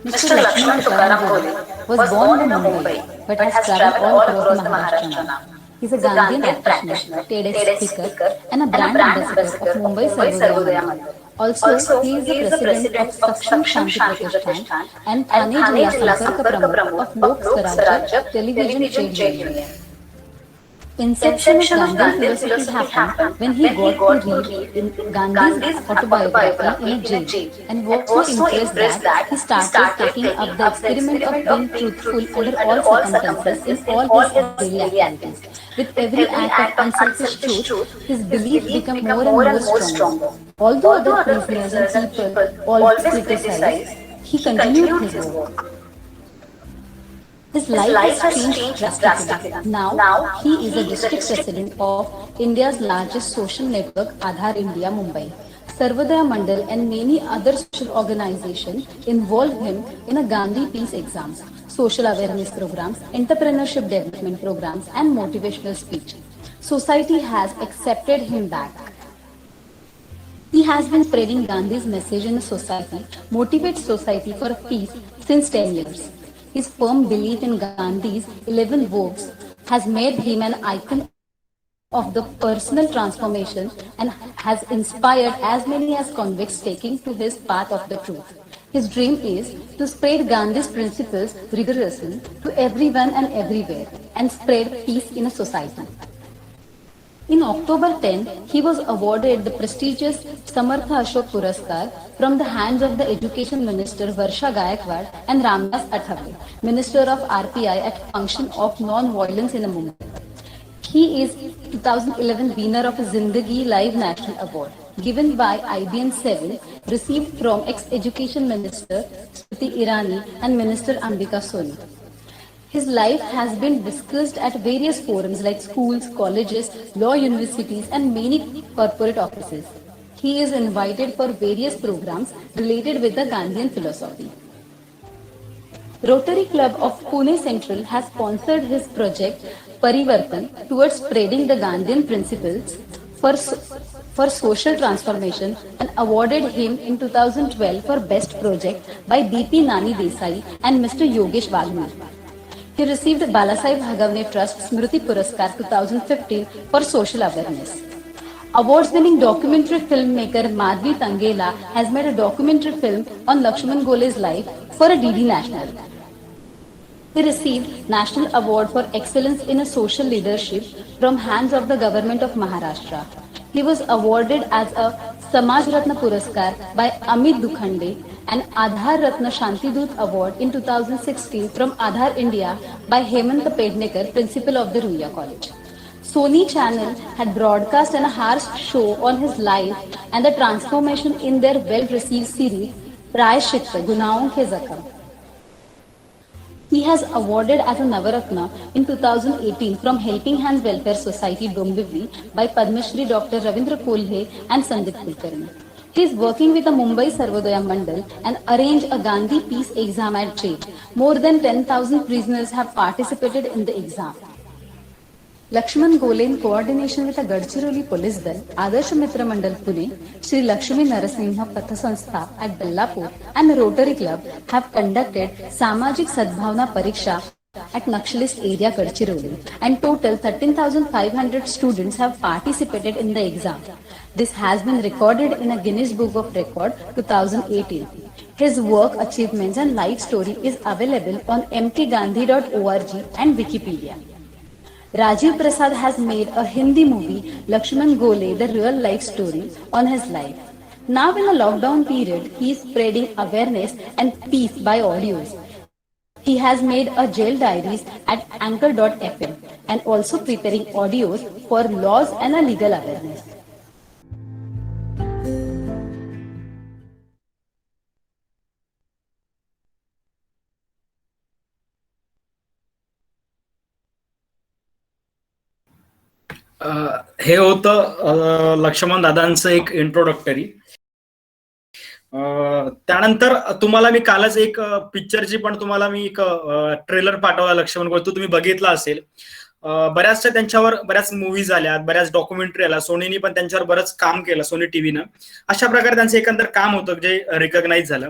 Mr. Lakshman Tukaram Gole was born in Mumbai but has traveled all across the Maharashtra now. He is a Gandhian practitioner, TEDx speaker, and a brand ambassador of Mumbai Sarvodaya Mandal. Also, he is the president of Saksham Shanti Pratishthan and Thane Jilla Samparka Pramukh of Lok Swarajya Television Trade Union. Inception of Gandhian philosophy happened when he got to read in Gandhi's autobiography in a jail and was so impressed that he started taking up the experiment of being truthful under all circumstances in all his daily activities. With every act of unselfish truth, his belief became more and more stronger. Although other prisoners and people always criticized, he continued his work. His life has changed drastically. Now, he is a district president of India's largest social network, Aadhar India, Mumbai. Sarvodaya Mandal and many other social organizations involve him in a Gandhi Peace exams, social awareness programs, entrepreneurship development programs, and motivational speech. Society has accepted him back. He has been spreading Gandhi's message in the society, motivates society for peace since 10 years. His firm belief in Gandhi's 11 vows has made him an icon of the personal transformation and has inspired as many as convicts taking to his path of the truth. His dream is to spread Gandhi's principles rigorously to everyone and everywhere and spread peace in a society. In October 10, he was awarded the prestigious Samartha Ashok Puraskar from the hands of the Education Minister Varsha Gaikwad and Ramdas Athawale, Minister of RPI at a function of non-violence in Mumbai. He is 2011 winner of a Zindagi Live National Award given by IBN 7, received from ex-Education Minister Smriti Irani and Minister Ambika Soni. His life has been discussed at various forums like schools, colleges, law universities, and many corporate offices. He is invited for various programs related with the Gandhian philosophy. Rotary Club of Pune Central has sponsored his project Parivartan towards spreading the Gandhian principles for social transformation and awarded him in 2012 for Best Project by BP Nani Desai and Mr. Yogesh Wagner. He received Balasaheb Bhagavane Trust Smriti Puraskar 2015 for social awareness. Awards-winning documentary filmmaker Madhvi Tangela has made a documentary film on Lakshman Gole's life for a DD National. He received National Award for Excellence in a Social Leadership from hands of the Government of Maharashtra. He was awarded as a Samaj Ratna Puraskar by Amit Dukhande and Aadhar Ratna Shantidut Award in 2016 from Aadhar India by Hemant Pednekar, principal of the Ruya College. Sony Channel had broadcast an harsh show on his life and the transformation in their well-received series Prayashchitt Gunaon Ke Zakham. He has awarded as a Navaratna in 2018 from Helping Hands Welfare Society, Dombivli by Padma Shri Dr. Ravindra Kolhe and Sandeep Kulkarni. He is working with the Mumbai Sarvodaya Mandal and arranged a Gandhi Peace exam at jail. More than 10,000 prisoners have participated in the exam. Lakshman Gole, in coordination with the Gadchiroli Police Dal, Adarsh Mitra Mandal Pune, Shri Lakshmi Narasimha Patha Sanstha at Bellapur and Rotary Club have conducted Samajik Sadbhavna Pariksha at Naxalist area Gadchiroli, and total 13,500 students have participated in the exam. This has been recorded in a Guinness Book of Record 2018. His work, achievements and life story is available on mtgandhi.org and Wikipedia. Rajiv Prasad has made a Hindi movie, Lakshman Gole, the real life story on his life. Now in the lockdown period, he is spreading awareness and peace by audios. He has made a jail diaries at anchor.fm and also preparing audios for laws and a legal awareness. हे होतं लक्ष्मण दादांचं एक introductory. त्यानंतर तुम्हाला मी कालच एक पिक्चरची पण तुम्हाला मी एक ट्रेलर पाठवला लक्ष्मण गोळे, तो तुम्ही बघितला असेल. बऱ्याचशा त्यांच्यावर बऱ्याच मूवीज आल्या, बऱ्याच डॉक्युमेंटरी आल्या, सोनीनी पण त्यांच्यावर बरंच काम केलं, सोनी टीव्हीनं. अशा प्रकारे त्यांचं एकंदर काम होतं जे रिकॉग्नाइज झालं.